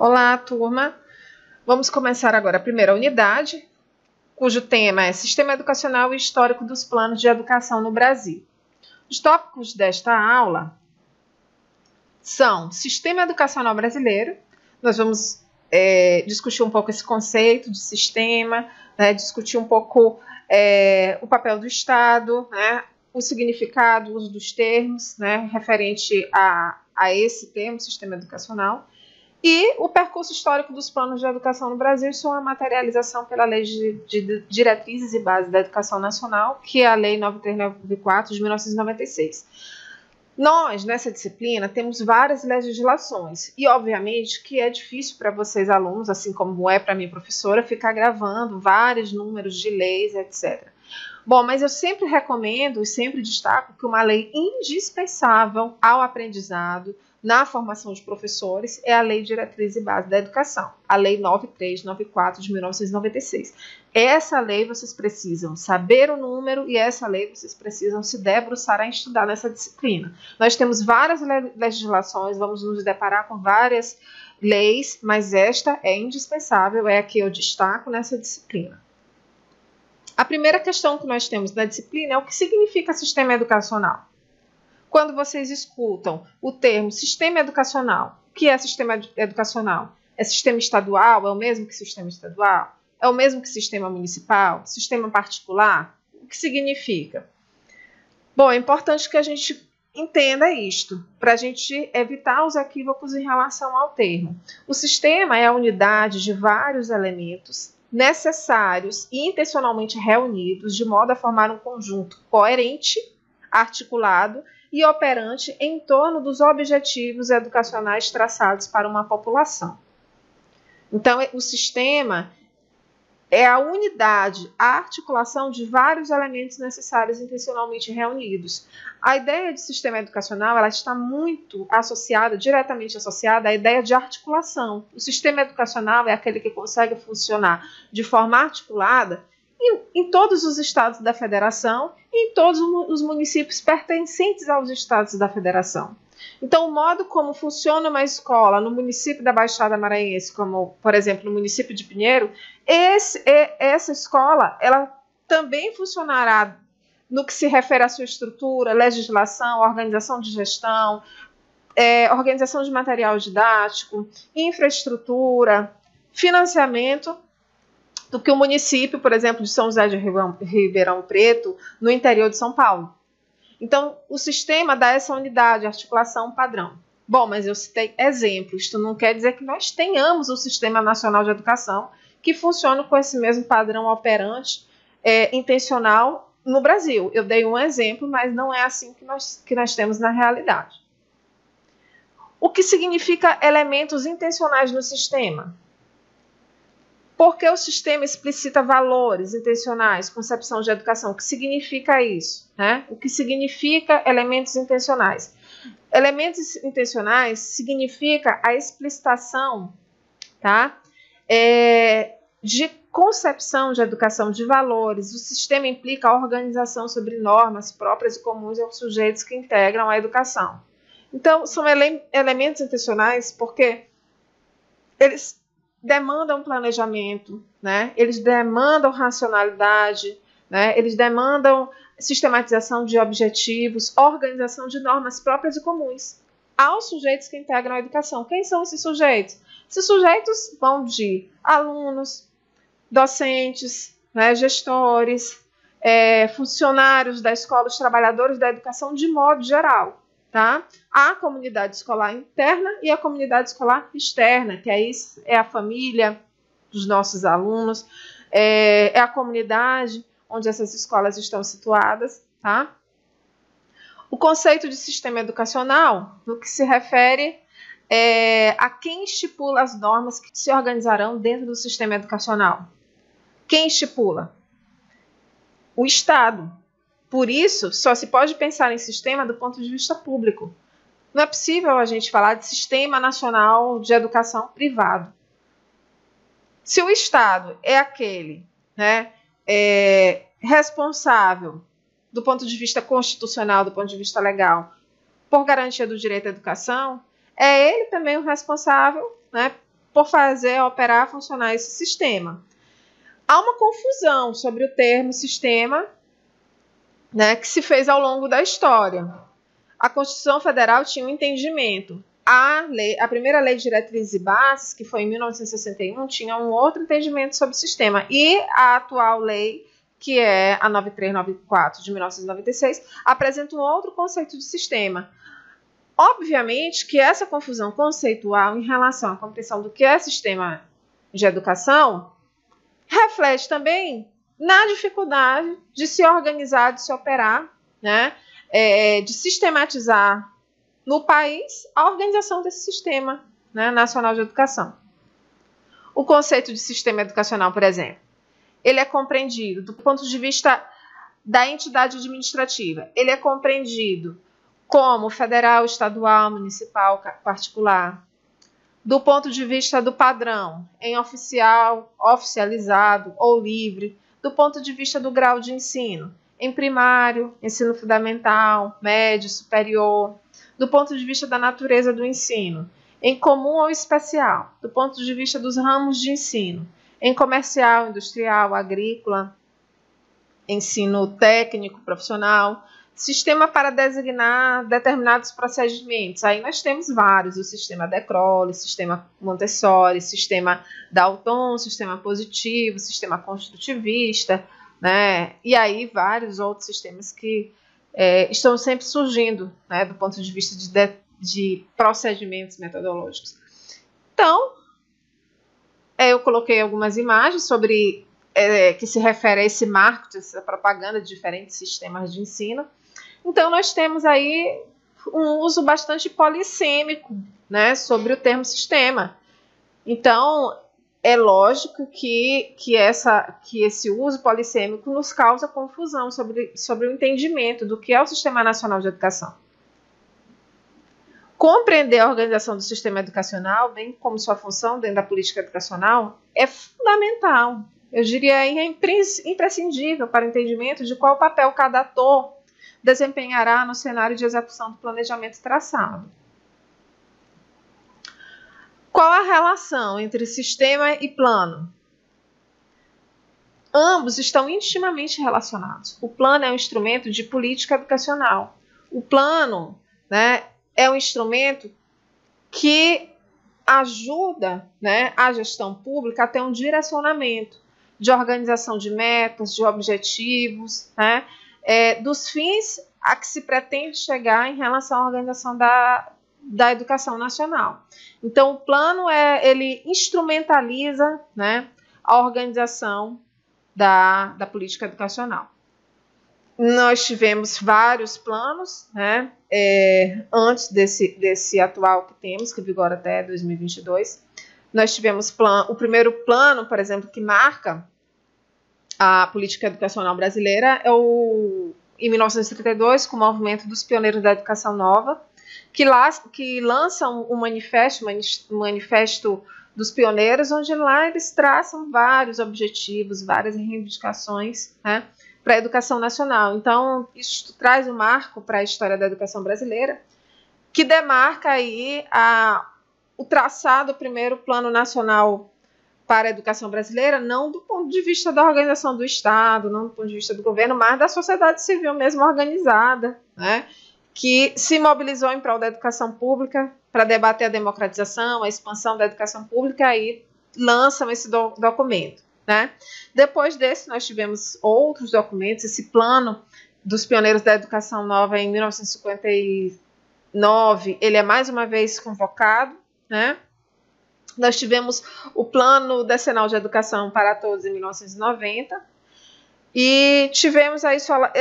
Olá, turma! Vamos começar agora a primeira unidade, cujo tema é Sistema Educacional e Histórico dos Planos de Educação no Brasil. Os tópicos desta aula são Sistema Educacional Brasileiro. Nós vamos discutir um pouco esse conceito de sistema, discutir um pouco o papel do Estado, o significado, o uso dos termos, referente a esse termo, sistema educacional, e o percurso histórico dos planos de educação no Brasil e sua materialização pela Lei de Diretrizes e Bases da Educação Nacional, que é a Lei 9394 de 1996. Nós, nessa disciplina, temos várias legislações e, obviamente, que é difícil para vocês, alunos, assim como é para mim, professora, ficar gravando vários números de leis, etc. Bom, mas eu sempre recomendo e sempre destaco que uma lei indispensável ao aprendizado na formação de professores é a Lei de Diretrizes e Bases da Educação, a Lei 9394 de 1996. Essa lei vocês precisam saber o número e essa lei vocês precisam se debruçar a estudar nessa disciplina. Nós temos várias legislações, vamos nos deparar com várias leis, mas esta é indispensável, é a que eu destaco nessa disciplina. A primeira questão que nós temos na disciplina é o que significa sistema educacional. Quando vocês escutam o termo sistema educacional, o que é sistema educacional? É sistema estadual? É o mesmo que sistema estadual? É o mesmo que sistema municipal? Sistema particular? O que significa? Bom, é importante que a gente entenda isto, para a gente evitar os equívocos em relação ao termo. O sistema é a unidade de vários elementos necessários e intencionalmente reunidos de modo a formar um conjunto coerente, articulado e operante em torno dos objetivos educacionais traçados para uma população. Então, o sistema é a unidade, a articulação de vários elementos necessários intencionalmente reunidos. A ideia de sistema educacional ela está muito associada, diretamente associada à ideia de articulação. O sistema educacional é aquele que consegue funcionar de forma articulada em todos os estados da federação e em todos os municípios pertencentes aos estados da federação. Então, o modo como funciona uma escola no município da Baixada Maranhense, como, por exemplo, no município de Pinheiro, essa escola ela também funcionará no que se refere à sua estrutura, legislação, organização de gestão, organização de material didático, infraestrutura, financiamento, do que o município, por exemplo, de São José de Ribeirão Preto, no interior de São Paulo. Então, o sistema dá essa unidade, articulação, padrão. Bom, mas eu citei exemplos, isto não quer dizer que nós tenhamos o Sistema Nacional de Educação que funciona com esse mesmo padrão operante intencional no Brasil. Eu dei um exemplo, mas não é assim que nós temos na realidade. O que significa elementos intencionais no sistema? Porque o sistema explicita valores intencionais, concepção de educação. O que significa isso? O que significa elementos intencionais? Elementos intencionais significa a explicitação de concepção de educação, de valores. O sistema implica a organização sobre normas próprias e comuns aos sujeitos que integram a educação. Então, são elementos intencionais porque eles demandam planejamento, eles demandam racionalidade, eles demandam sistematização de objetivos, organização de normas próprias e comuns aos sujeitos que integram a educação. Quem são esses sujeitos? Esses sujeitos vão de alunos, docentes, gestores, funcionários da escola, os trabalhadores da educação de modo geral. A comunidade escolar interna e a comunidade escolar externa, que aí é a família dos nossos alunos, é a comunidade onde essas escolas estão situadas. O conceito de sistema educacional, no que se refere a quem estipula as normas que se organizarão dentro do sistema educacional. Quem estipula? O Estado. Por isso, só se pode pensar em sistema do ponto de vista público. Não é possível a gente falar de Sistema Nacional de Educação privado. Se o Estado é aquele responsável, do ponto de vista constitucional, do ponto de vista legal, por garantia do direito à educação, é ele também o responsável por fazer operar, funcionar esse sistema. Há uma confusão sobre o termo sistema, né, que se fez ao longo da história. A Constituição Federal tinha um entendimento. A primeira Lei de Diretrizes e Bases, que foi em 1961, tinha um outro entendimento sobre o sistema. E a atual lei, que é a 9394 de 1996, apresenta um outro conceito de sistema. Obviamente que essa confusão conceitual em relação à compreensão do que é sistema de educação reflete também na dificuldade de se organizar, de se operar, né, de sistematizar no país a organização desse sistema, né, nacional de educação. O conceito de sistema educacional, por exemplo, ele é compreendido do ponto de vista da entidade administrativa. Ele é compreendido como federal, estadual, municipal, particular. Do ponto de vista do padrão, em oficial, oficializado ou livre. Do ponto de vista do grau de ensino, em primário, ensino fundamental, médio, superior. Do ponto de vista da natureza do ensino, em comum ou especial. Do ponto de vista dos ramos de ensino, em comercial, industrial, agrícola, ensino técnico, profissional. Sistema para designar determinados procedimentos. Aí nós temos vários, o sistema De Crolles, sistema Montessori, sistema Dalton, sistema positivo, sistema construtivista, né? E aí vários outros sistemas que estão sempre surgindo, né, do ponto de vista de procedimentos metodológicos. Então, eu coloquei algumas imagens sobre que se refere a esse marketing, essa propaganda de diferentes sistemas de ensino. Então, nós temos aí um uso bastante polissêmico, né, sobre o termo sistema. Então, é lógico que esse uso polissêmico nos causa confusão sobre o entendimento do que é o Sistema Nacional de Educação. Compreender a organização do sistema educacional, bem como sua função dentro da política educacional, é fundamental. Eu diria imprescindível para o entendimento de qual papel cada ator desempenhará no cenário de execução do planejamento traçado. Qual a relação entre sistema e plano? Ambos estão intimamente relacionados. O plano é um instrumento de política educacional. O plano, né, é um instrumento que ajuda, né, a gestão pública a ter um direcionamento de organização de metas, de objetivos, né, dos fins a que se pretende chegar em relação à organização da educação nacional. Então, o plano ele instrumentaliza, né, a organização da política educacional. Nós tivemos vários planos, né, antes desse atual que temos, que vigora até 2022. Nós tivemos o primeiro plano, por exemplo, que marca a política educacional brasileira, em 1932, com o movimento dos pioneiros da educação nova, que lançam um manifesto dos pioneiros, onde lá eles traçam vários objetivos, várias reivindicações, né, para a educação nacional. Então, isso traz um marco para a história da educação brasileira, que demarca aí o traçado do primeiro Plano Nacional para a Educação Brasileira, não do ponto de vista da organização do Estado, não do ponto de vista do governo, mas da sociedade civil mesmo organizada, né, que se mobilizou em prol da educação pública para debater a democratização, a expansão da educação pública, e lançam esse documento, né? Depois desse, nós tivemos outros documentos. Esse plano dos pioneiros da educação nova, em 1959, ele é mais uma vez convocado, né? Nós tivemos o Plano Decenal de Educação para Todos, em 1990, e tivemos aí sua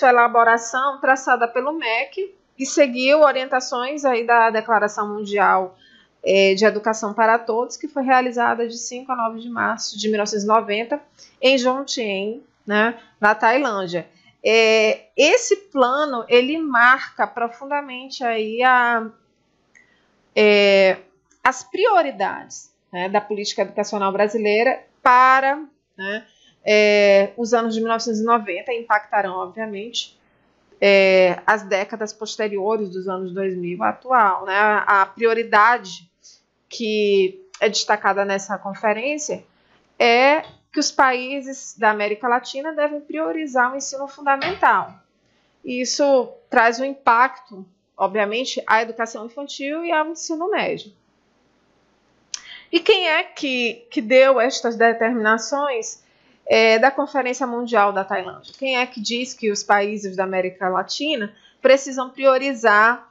elaboração traçada pelo MEC e seguiu orientações aí da Declaração Mundial de Educação para Todos, que foi realizada de 5 a 9 de março de 1990 em Jomtien, né, na Tailândia. Esse plano ele marca profundamente aí as prioridades, né, da política educacional brasileira para, né, os anos de 1990, impactarão, obviamente, as décadas posteriores dos anos 2000 atual, né? A prioridade que é destacada nessa conferência é que os países da América Latina devem priorizar o ensino fundamental. Isso traz um impacto, obviamente, à educação infantil e ao ensino médio. E quem é que deu estas determinações da Conferência Mundial da Tailândia? Quem é que diz que os países da América Latina precisam priorizar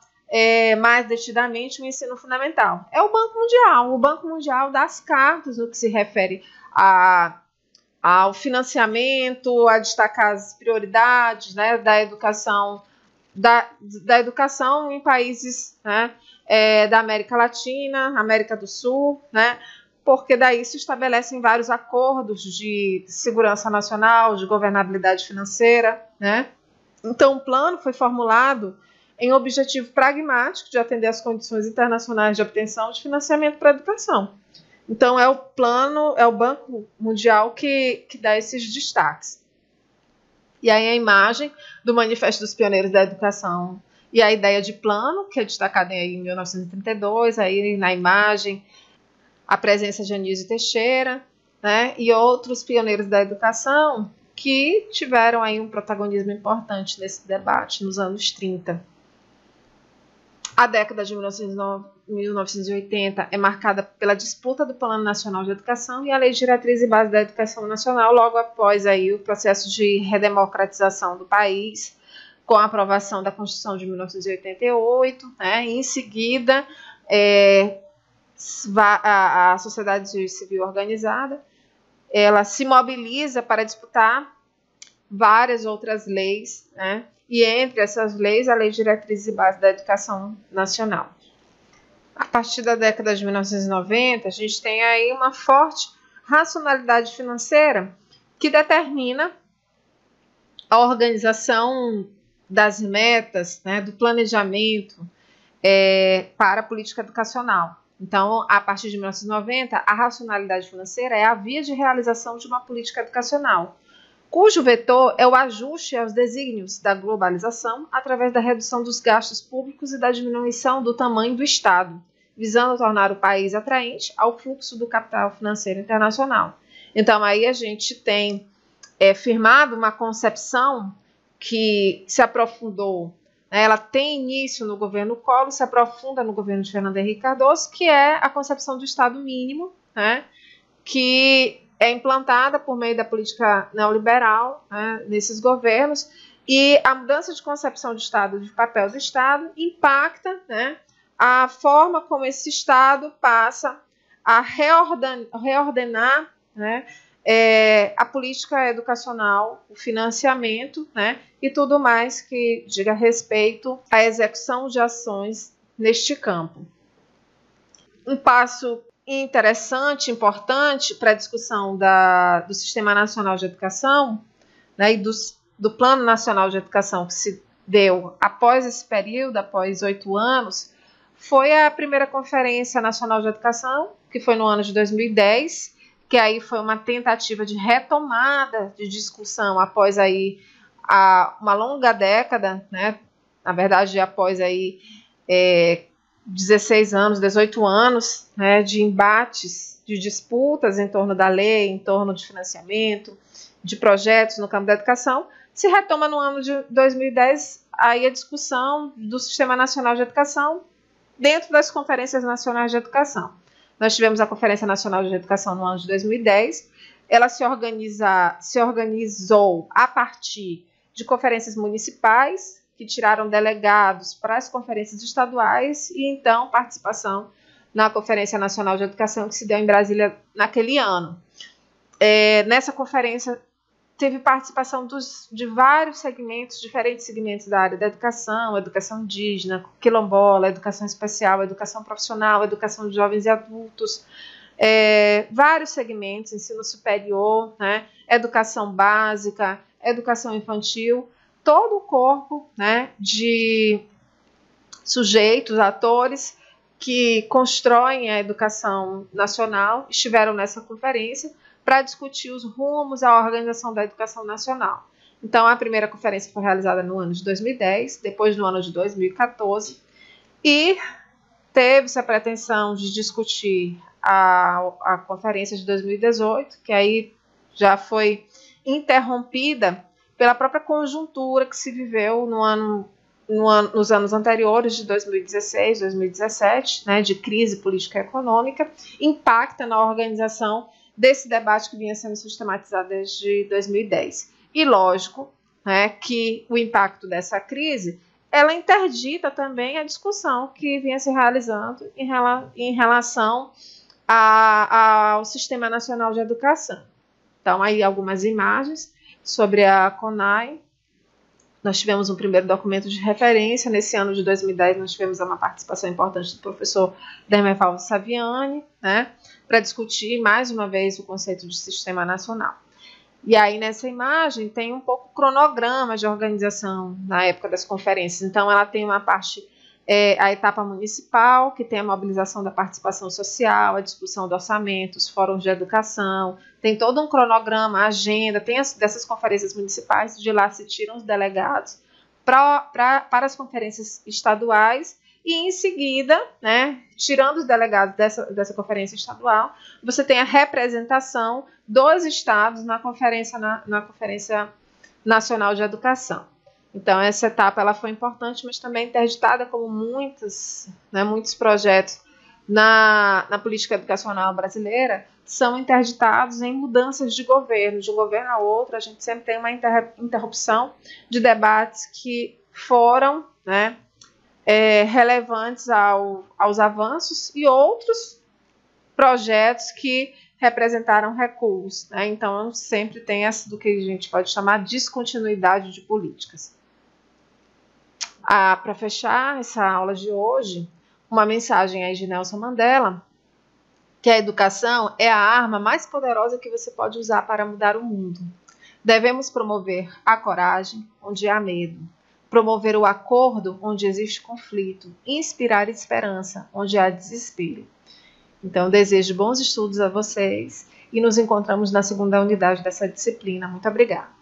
mais detidamente o ensino fundamental? É o Banco Mundial. O Banco Mundial dá as cartas no que se refere ao financiamento, a destacar as prioridades, né, da educação em países, né, da América Latina, América do Sul, né, porque daí se estabelecem vários acordos de segurança nacional, de governabilidade financeira, né. Então o plano foi formulado em objetivo pragmático de atender às condições internacionais de obtenção de financiamento para a educação. Então, é o Banco Mundial que dá esses destaques. E aí a imagem do Manifesto dos Pioneiros da Educação e a ideia de plano, que é destacada aí em 1932, aí na imagem a presença de Anísio Teixeira, né, e outros pioneiros da educação que tiveram aí um protagonismo importante nesse debate nos anos 30. A década de 1980 é marcada pela disputa do Plano Nacional de Educação e a Lei de Diretriz e Base da Educação Nacional, logo após aí o processo de redemocratização do país, com a aprovação da Constituição de 1988, né? Em seguida, a sociedade civil organizada ela se mobiliza para disputar várias outras leis, né? E entre essas leis, a Lei de Diretrizes e Base da Educação Nacional. A partir da década de 1990, a gente tem aí uma forte racionalidade financeira que determina a organização das metas, né, do planejamento para a política educacional. Então, a partir de 1990, a racionalidade financeira é a via de realização de uma política educacional, cujo vetor é o ajuste aos desígnios da globalização através da redução dos gastos públicos e da diminuição do tamanho do Estado, visando tornar o país atraente ao fluxo do capital financeiro internacional. Então, aí a gente tem firmado uma concepção que se aprofundou, né, ela tem início no governo Collor, se aprofunda no governo de Fernando Henrique Cardoso, que é a concepção do Estado mínimo, né, que é implantada por meio da política neoliberal, né, nesses governos, e a mudança de concepção de Estado, de papel do Estado, impacta, né, a forma como esse Estado passa a reordenar, né, a política educacional, o financiamento, né, e tudo mais que diga respeito à execução de ações neste campo. Um passo interessante, importante para a discussão do Sistema Nacional de Educação, né, e do Plano Nacional de Educação que se deu após esse período, após 8 anos, foi a primeira Conferência Nacional de Educação, que foi no ano de 2010, que aí foi uma tentativa de retomada de discussão após aí uma longa década, né, na verdade após aí 16 anos, 18 anos, né, de embates, de disputas em torno da lei, em torno de financiamento, de projetos no campo da educação, se retoma no ano de 2010 aí a discussão do Sistema Nacional de Educação dentro das Conferências Nacionais de Educação. Nós tivemos a Conferência Nacional de Educação no ano de 2010, ela se organizou a partir de conferências municipais, que tiraram delegados para as conferências estaduais e, então, participação na Conferência Nacional de Educação, que se deu em Brasília naquele ano. Nessa conferência, teve participação de vários segmentos, diferentes segmentos da área da educação indígena, quilombola, educação especial, educação profissional, educação de jovens e adultos, vários segmentos, ensino superior, né, educação básica, educação infantil, todo o corpo, né, de sujeitos, atores que constroem a educação nacional estiveram nessa conferência para discutir os rumos à organização da educação nacional. Então, a primeira conferência foi realizada no ano de 2010, depois no ano de 2014, e teve-se a pretensão de discutir a conferência de 2018, que aí já foi interrompida pela própria conjuntura que se viveu nos anos anteriores, de 2016, 2017, né, de crise política e econômica, impacta na organização desse debate que vinha sendo sistematizado desde 2010. E lógico, né, que o impacto dessa crise, ela interdita também a discussão que vinha se realizando em relação ao Sistema Nacional de Educação. Então, aí algumas imagens sobre a CONAE. Nós tivemos um primeiro documento de referência. Nesse ano de 2010, nós tivemos uma participação importante do professor Dermeval Saviani, né, para discutir mais uma vez o conceito de sistema nacional. E aí, nessa imagem, tem um pouco o cronograma de organização na época das conferências. Então, ela tem uma parte, a etapa municipal, que tem a mobilização da participação social, a discussão do orçamento, os fóruns de educação, tem todo um cronograma, a agenda, tem dessas conferências municipais, de lá se tiram os delegados para as conferências estaduais, e em seguida, né, tirando os delegados dessa conferência estadual, você tem a representação dos estados na Conferência Nacional de Educação. Então, essa etapa ela foi importante, mas também interditada, como muitos projetos na política educacional brasileira são interditados em mudanças de governo. De um governo a outro, a gente sempre tem uma interrupção de debates que foram, né, relevantes aos avanços, e outros projetos que representaram recuos, né? Então, sempre tem essa do que a gente pode chamar de descontinuidade de políticas. Para fechar essa aula de hoje, uma mensagem aí de Nelson Mandela, que a educação é a arma mais poderosa que você pode usar para mudar o mundo. Devemos promover a coragem onde há medo, promover o acordo onde existe conflito, inspirar esperança onde há desespero. Então, desejo bons estudos a vocês e nos encontramos na segunda unidade dessa disciplina. Muito obrigada.